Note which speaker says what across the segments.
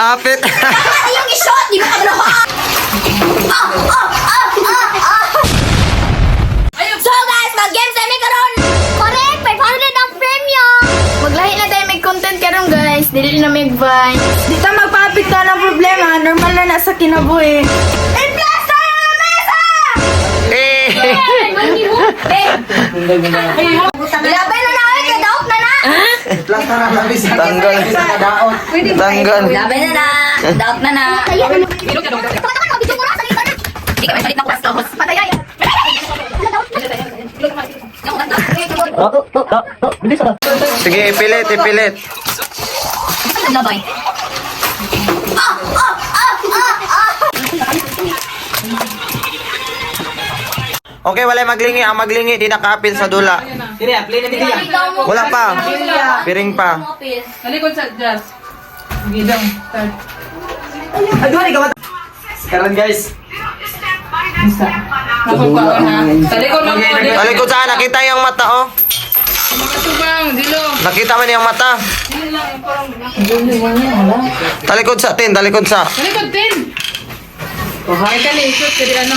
Speaker 1: Apit.
Speaker 2: Yung isot, di ba ka ba So guys, mag-game sa karon. Correct, 500 ang premyo.
Speaker 3: Maglahi na tayo may content karon guys. Dili na may vibes. Dito magpapit ka ng problema. Normal na nasa kinabuhi.
Speaker 2: I-plaster ang mesa! Grabe na na, ay, kadaot na na.
Speaker 1: Tanggal. Tanggal.
Speaker 2: Grabe na na, kadaot na na.
Speaker 1: Sige, ipilit, ipilit. Okay, wala maglingi. Ang maglingi, di nakaapil sa dula. Wala pa. Piring pa.
Speaker 4: Talikod sa jazz. Sige dong, start.
Speaker 5: Karon guys.
Speaker 4: Isa. Ako pa na. Talikod lang mo.
Speaker 1: Talikod saan? Nakita yung mata, oh.
Speaker 4: Makatubang, dilo.
Speaker 1: Nakita man yung mata.
Speaker 4: Dilo lang, parang...
Speaker 1: Talikod sa tin, talikod sa.
Speaker 4: Talikod din. Ay ka na, ikot ka di ano.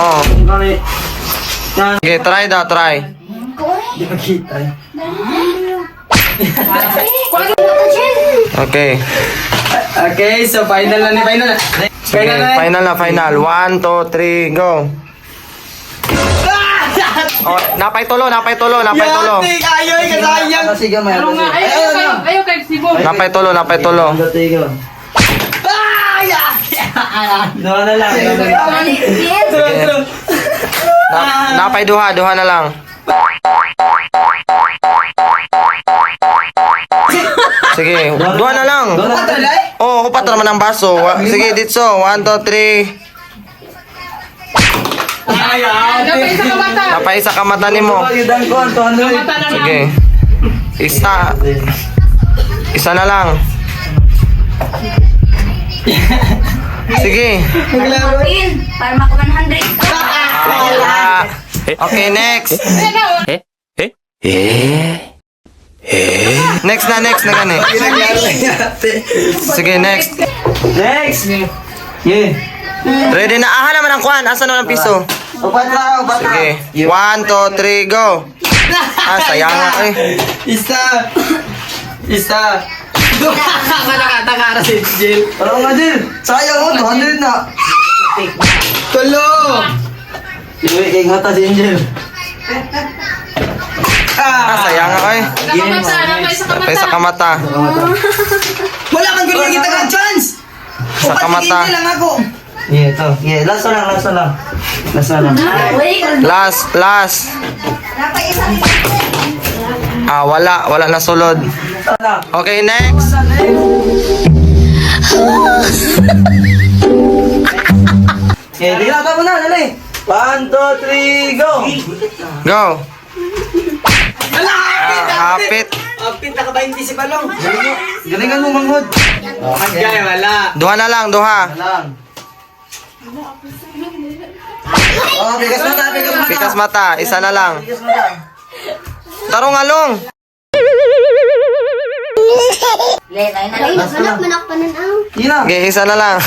Speaker 1: Oh. Okay, try daw, try.
Speaker 5: Di makita.
Speaker 1: Okay.
Speaker 5: Okay, so final na ni final.
Speaker 1: Sige, final na, final. 1, 2, 3, go. Oh, napay tulo, napay tulo, napay tulo.
Speaker 5: Ayoy ka sayang. Sige may.
Speaker 4: Ano nga, ayaw kay Sibo.
Speaker 1: Napay tulo, napay tulo.
Speaker 5: Doon na lang.
Speaker 1: Napay duha, duha na lang. Sige, duha na lang. Oh, upat naman ang baso. Sige, ditso. 1, 2, 3.
Speaker 4: Dapat isa ka mata.
Speaker 1: Napay isa ka mata nimo.
Speaker 4: Mata na lang.
Speaker 1: Sige. Isa. Isa na lang. Sige.
Speaker 2: Para mako 100.
Speaker 1: Ah. Okay, next. Next na, next na gani. Sige, next.
Speaker 5: Next. Yeah.
Speaker 1: Ready na. Aha naman ang kuhan. Asa naman ang piso?
Speaker 5: Upat na, upat na.
Speaker 1: Sige. 1, 2, 3, go. Ah, sayang nga eh.
Speaker 5: Isa. Isa. Nakataka si Jill. Oo nga Jill. Sayang mo, 200 na. Tulo. Iwi kay mata si Angel.
Speaker 1: Ah, sayang nga eh.
Speaker 4: Nakamata, napay isa ka
Speaker 1: Napay sa kamata.
Speaker 5: Wala kang gulo kita ka chance.
Speaker 1: Sa kamata.
Speaker 5: Upat lang ako. Yeah, ito. Yeah, last na lang, last na lang. Last na lang.
Speaker 1: Last, last. Ah, wala. Wala na sulod. Okay, next.
Speaker 5: Yeah, dilata mo na, dali. 1, 2, 3, go.
Speaker 1: Go.
Speaker 5: Wala,
Speaker 1: Hapit.
Speaker 5: Apit na ka ba hindi si Balong? Galingan mo manghod. Magkaya, wala.
Speaker 1: Duha na lang, duha.
Speaker 5: Lang. Oh, bigas mata, bigas mata.
Speaker 1: Pikas mata. Isa na lang.
Speaker 5: Bigas mata.
Speaker 1: Tarong along.
Speaker 2: Anak manak pananaw.
Speaker 5: Yun na.
Speaker 1: Okay, isa na lang.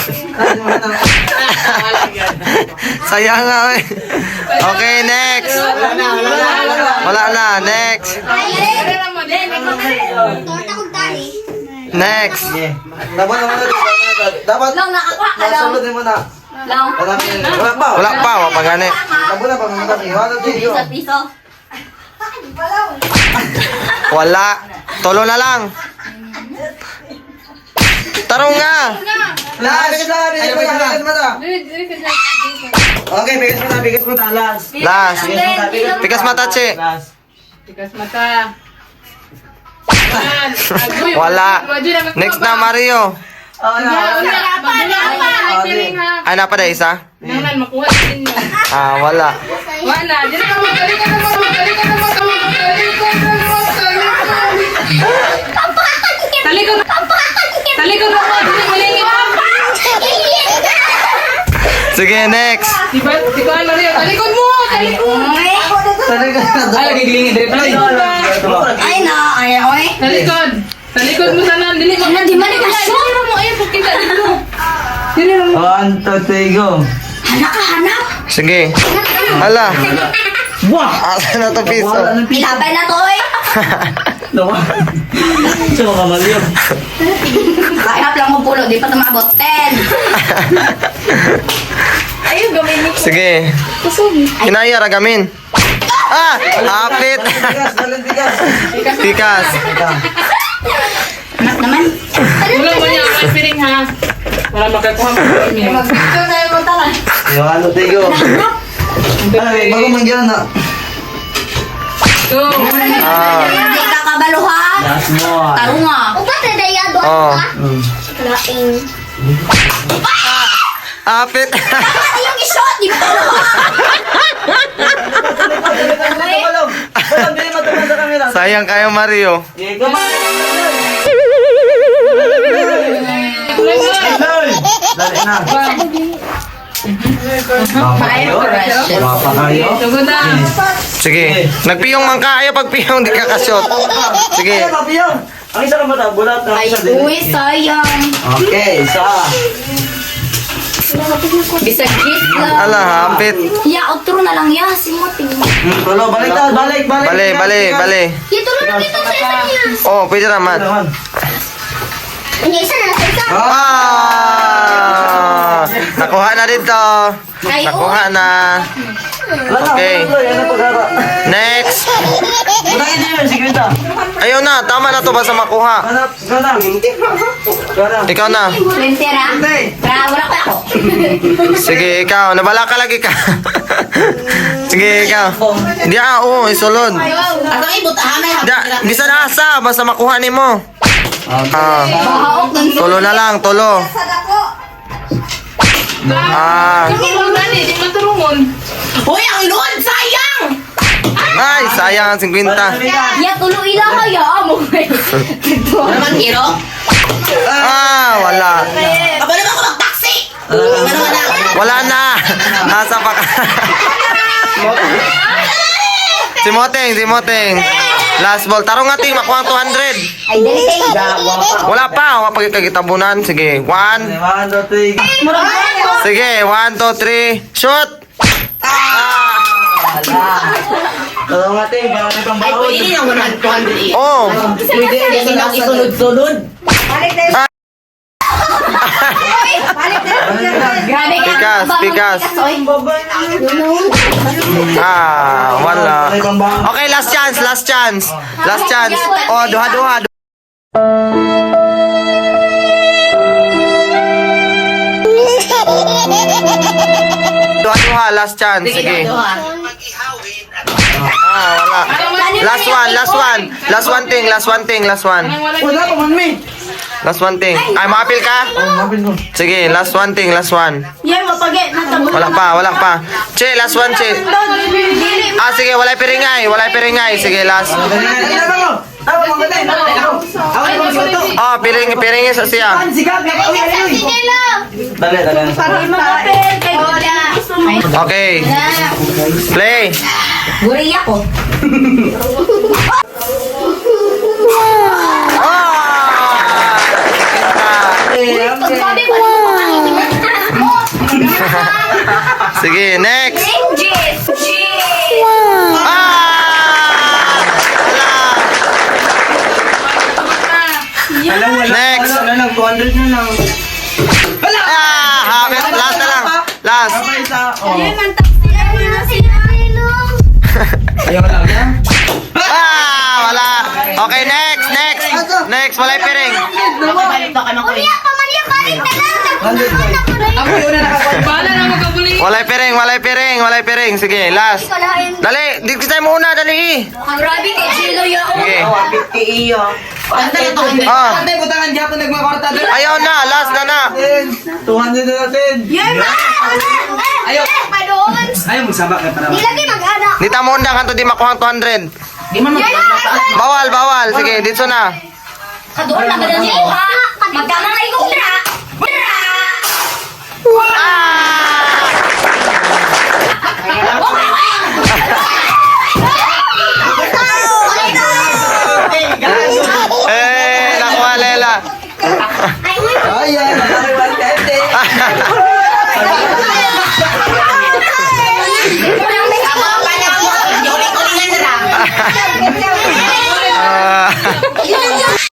Speaker 1: Sayang nga eh. Okay, next. Wala na, next.
Speaker 2: Torta kong tali.
Speaker 1: Next.
Speaker 5: Yeah. Dapat naman na. Dapat.
Speaker 2: Long nakakuha ka long.
Speaker 5: Sunod din mo na.
Speaker 2: Long.
Speaker 5: Wala pa.
Speaker 1: Wala pa, wapagani.
Speaker 5: Tabo na pang mga
Speaker 2: Piso, piso.
Speaker 1: Wala. Tulo na lang. Tarong nga.
Speaker 5: Bigas mata. Okay, bigas mata, bigas mata. Last.
Speaker 1: Last. Pikas mata, che.
Speaker 5: Last.
Speaker 4: Tikas mata.
Speaker 1: Wala. Next na, Mario.
Speaker 5: Oh, no.
Speaker 1: Ay, napada isa?
Speaker 4: Nangan, makuha din mo.
Speaker 1: Ah, wala.
Speaker 4: Wala, dito ka mo, dali ka na mo, dali ka na mo, dali ka na mo, talikod na mo, dali malingin mo.
Speaker 1: Sige, next.
Speaker 4: Diba, di ko ano rin, talikod mo, talikod.
Speaker 5: Ay, nagigilingin din.
Speaker 2: Ay na, ay oy.
Speaker 4: Talikod mo sana, dili mo.
Speaker 2: Di man ka show.
Speaker 4: Mo, ayun, Kita dito. Dili lang.
Speaker 5: 1, 2, 3, go.
Speaker 1: Sige. Hala. Asa na to piso?
Speaker 5: Wala ng piso.
Speaker 2: Ilabay na to eh.
Speaker 5: Nawa. Sa mga kamali yun.
Speaker 2: Kahirap lang mo pulo, di pa tumabot. 10.
Speaker 3: Ayun, gawin ni
Speaker 1: Sige. Kinaya ragamin. Ah! Hapit!
Speaker 5: Tigas, dalang tigas.
Speaker 1: Tikas.
Speaker 2: Anak naman.
Speaker 4: Wala mo niya ang piring ha. Para makakuha mo ang piring.
Speaker 3: Ito na yung talan.
Speaker 5: Yung ano, tigo. Bago manggilan na.
Speaker 4: Go.
Speaker 1: Ah.
Speaker 2: Hindi ka kabalo ha.
Speaker 5: Last one.
Speaker 2: Tarunga. Upat na dayado.
Speaker 1: Oh.
Speaker 2: Laing.
Speaker 1: Hapit.
Speaker 2: Pati yung isot, di ba talo ha?
Speaker 5: Walang bili matuman sa kamera.
Speaker 1: Sayang kayo, Mario.
Speaker 5: Go. Dali na. Bapa kayo? Bapa kayo?
Speaker 4: Tugod na.
Speaker 1: Sige. Nagpiyong man kayo. Pag piyong, di ka kasyot. Sige.
Speaker 5: Ay, papiyong. Ang isa ka mata, bulat na
Speaker 2: Ay,
Speaker 5: isa din.
Speaker 2: uy, sayang.
Speaker 5: Okay, isa.
Speaker 2: Bisag gis lang.
Speaker 1: Ala, hapit.
Speaker 2: Ya, outro na lang ya. Simutin.
Speaker 5: Tulo, balik na, balik.
Speaker 1: Bale.
Speaker 2: Ya, tuloy na dito sa isa niya.
Speaker 1: Oh, pwede naman.
Speaker 5: Naman.
Speaker 2: Ang isa na sa isa.
Speaker 1: Ah! Nakuha na dito.
Speaker 2: Ay,
Speaker 1: Nakuha na. Okay.
Speaker 5: Yan ang paghara.
Speaker 1: Next.
Speaker 5: Butain din yun, sige ito.
Speaker 1: Ayun na. Tama na to ba sa makuha?
Speaker 5: Ganap.
Speaker 1: Ikaw na.
Speaker 2: 20 ra. Ra, wala pa ako.
Speaker 1: Sige, ikaw. Nabala ka lagi ka. Sige, ikaw. Di oo. Isulod.
Speaker 2: Ato ibutahan na
Speaker 1: Di na asa. Basta makuha ni mo. Ah.
Speaker 2: Bahaok ng
Speaker 1: Tulo na lang. Tulo. Ah.
Speaker 4: Hindi mo gani, di maturungon.
Speaker 2: Uy, ang load, sayang!
Speaker 1: Ay, sayang ang 50.
Speaker 2: Ya, tulo ila kaya mo. Naman, hero?
Speaker 1: Ah, wala.
Speaker 2: Kabalo ako mag-taxi!
Speaker 1: Wala na. Nasa pa ka. Si Moteng. Last ball. Tarong ating makuha ang 200.
Speaker 2: Ay, dali kayo.
Speaker 1: Wala pa. Wala pa kagitabunan. Sige. 1.
Speaker 5: 1, 2, 3.
Speaker 1: Sige. 1, 2, 3. Shoot!
Speaker 5: Tulong natin, baka may pambaon.
Speaker 2: yung 100.
Speaker 1: Oh.
Speaker 2: Pwede, hindi lang isunod-sunod. Grabe ka.
Speaker 1: Pikas. Ah, wala. Okay, last chance. Oh, duha. Duha, last chance. Sige. Ah, wala. Last one thing.
Speaker 5: Wala pa man, me.
Speaker 1: Last one thing. Ay, makapil ka?
Speaker 5: Mapin ko.
Speaker 1: Sige, last one thing.
Speaker 3: Yan, mapagay. Natabot.
Speaker 1: Wala pa. Che, last one, Che. Ah, sige, walay piringay. Sige, last.
Speaker 5: Dali na mo. Tawa mo, dali. Away mo sa ito.
Speaker 1: Oh, piringin sa siya.
Speaker 5: Sigab, yan.
Speaker 2: Sige lang.
Speaker 5: Dali.
Speaker 3: Para makapil. Kay Goda.
Speaker 1: Okay. Play.
Speaker 2: Guri ako. Pagsabi ko
Speaker 1: Sige, next.
Speaker 2: Changes.
Speaker 1: Next.
Speaker 5: Wala lang, 200 na lang.
Speaker 1: Habit. Last na lang. Last.
Speaker 5: Sabay isa. Oh.
Speaker 2: Ayaw
Speaker 5: Ayaw lang yan.
Speaker 1: Wala. Okay, next. Next, walay piring.
Speaker 2: Umiyak pa man yung karin na lang.
Speaker 4: Ako yun na nakakuha. Bahala na magkabuling.
Speaker 1: Walay piring. Sige, last. Dali, di kita muna, dali.
Speaker 2: Ang grabe kay Chilo yun.
Speaker 1: Sige.
Speaker 5: Iyo.
Speaker 1: Ah.
Speaker 5: Ante, butangan Japon nagmakwarta.
Speaker 1: Ayaw na, last na.
Speaker 5: 200 na natin.
Speaker 2: Ayaw. Padoon.
Speaker 5: Ayaw, magsabak ka para.
Speaker 2: Di lagi mag-anak.
Speaker 1: Di ta mo undang kanto di makuha ang 200. Bawal. Sige, dito na.
Speaker 2: Kadoon na ba na niyo ha? Magkano na yung dra?
Speaker 1: Nakuha Lela.
Speaker 2: Ay,
Speaker 5: Sayang.